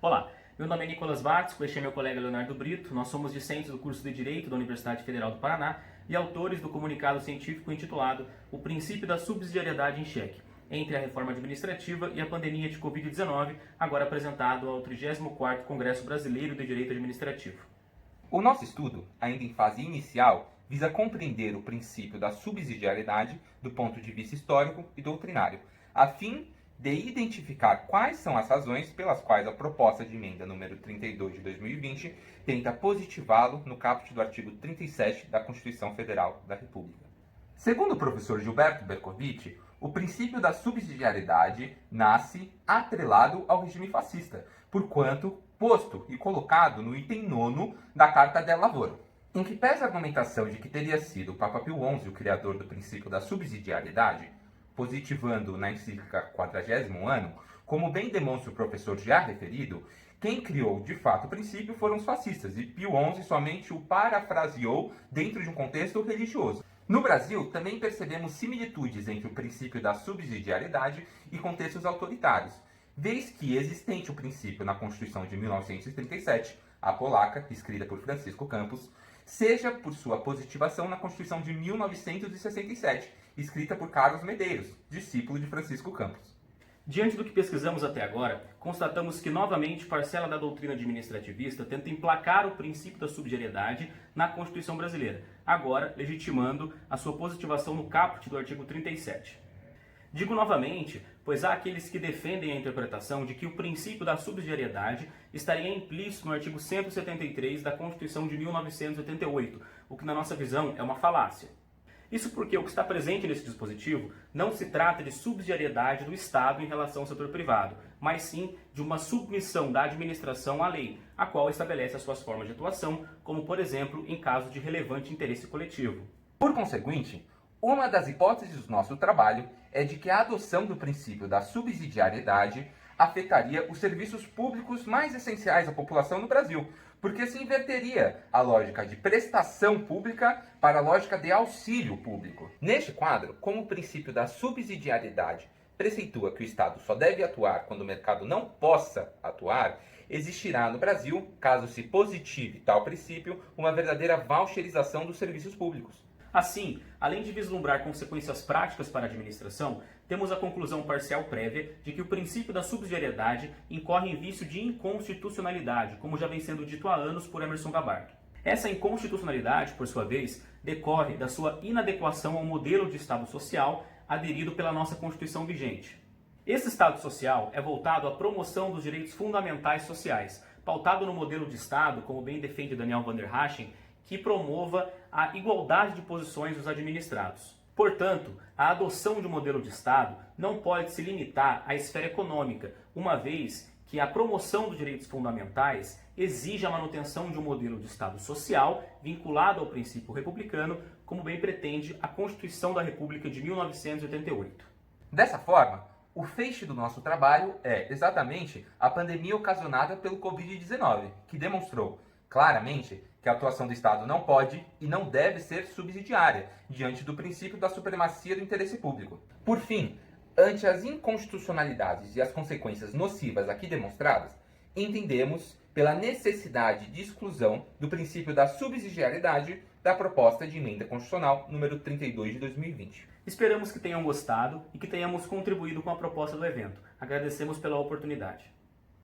Olá, meu nome é Nicolas Bates, este é meu colega Leonardo Brito, nós somos discentes do curso de Direito da Universidade Federal do Paraná e autores do comunicado científico intitulado O Princípio da Subsidiariedade em Xeque, entre a reforma administrativa e a pandemia de Covid-19, agora apresentado ao 34º Congresso Brasileiro de Direito Administrativo. O nosso estudo, ainda em fase inicial, visa compreender o princípio da subsidiariedade do ponto de vista histórico e doutrinário, a fim de identificar quais são as razões pelas quais a proposta de emenda número 32 de 2020 tenta positivá-lo no caput do artigo 37 da Constituição Federal da República. Segundo o professor Gilberto Bercovitch, o princípio da subsidiariedade nasce atrelado ao regime fascista, porquanto posto e colocado no item 9º da Carta del Lavoro, em que pesa a argumentação de que teria sido o Papa Pio XI o criador do princípio da subsidiariedade, positivando na encíclica 40º ano, como bem demonstra o professor já referido, quem criou de fato o princípio foram os fascistas, e Pio XI somente o parafraseou dentro de um contexto religioso. No Brasil, também percebemos similitudes entre o princípio da subsidiariedade e contextos autoritários, vez que existente o princípio na Constituição de 1937, a polaca, escrita por Francisco Campos, seja por sua positivação na Constituição de 1967, escrita por Carlos Medeiros, discípulo de Francisco Campos. Diante do que pesquisamos até agora, constatamos que novamente parcela da doutrina administrativista tenta emplacar o princípio da subsidiariedade na Constituição brasileira, agora legitimando a sua positivação no caput do artigo 37. Digo novamente, pois há aqueles que defendem a interpretação de que o princípio da subsidiariedade estaria implícito no artigo 173 da Constituição de 1988, o que na nossa visão é uma falácia. Isso porque o que está presente nesse dispositivo não se trata de subsidiariedade do Estado em relação ao setor privado, mas sim de uma submissão da administração à lei, a qual estabelece as suas formas de atuação, como por exemplo em caso de relevante interesse coletivo. Por conseguinte, uma das hipóteses do nosso trabalho é de que a adoção do princípio da subsidiariedade afetaria os serviços públicos mais essenciais à população no Brasil, porque se inverteria a lógica de prestação pública para a lógica de auxílio público. Neste quadro, como o princípio da subsidiariedade preceitua que o Estado só deve atuar quando o mercado não possa atuar, existirá no Brasil, caso se positive tal princípio, uma verdadeira voucherização dos serviços públicos. Assim, além de vislumbrar consequências práticas para a administração, temos a conclusão parcial prévia de que o princípio da subsidiariedade incorre em vício de inconstitucionalidade, como já vem sendo dito há anos por Emerson Gabardo. Essa inconstitucionalidade, por sua vez, decorre da sua inadequação ao modelo de Estado social aderido pela nossa Constituição vigente. Esse Estado social é voltado à promoção dos direitos fundamentais sociais, pautado no modelo de Estado, como bem defende Daniel Van der Haschen, que promova a igualdade de posições dos administrados. Portanto, a adoção de um modelo de Estado não pode se limitar à esfera econômica, uma vez que a promoção dos direitos fundamentais exige a manutenção de um modelo de Estado social vinculado ao princípio republicano, como bem pretende a Constituição da República de 1988. Dessa forma, o feixe do nosso trabalho é exatamente a pandemia ocasionada pelo Covid-19, que demonstrou claramente que a atuação do Estado não pode e não deve ser subsidiária diante do princípio da supremacia do interesse público. Por fim, ante as inconstitucionalidades e as consequências nocivas aqui demonstradas, entendemos pela necessidade de exclusão do princípio da subsidiariedade da proposta de emenda constitucional número 32 de 2020. Esperamos que tenham gostado e que tenhamos contribuído com a proposta do evento. Agradecemos pela oportunidade.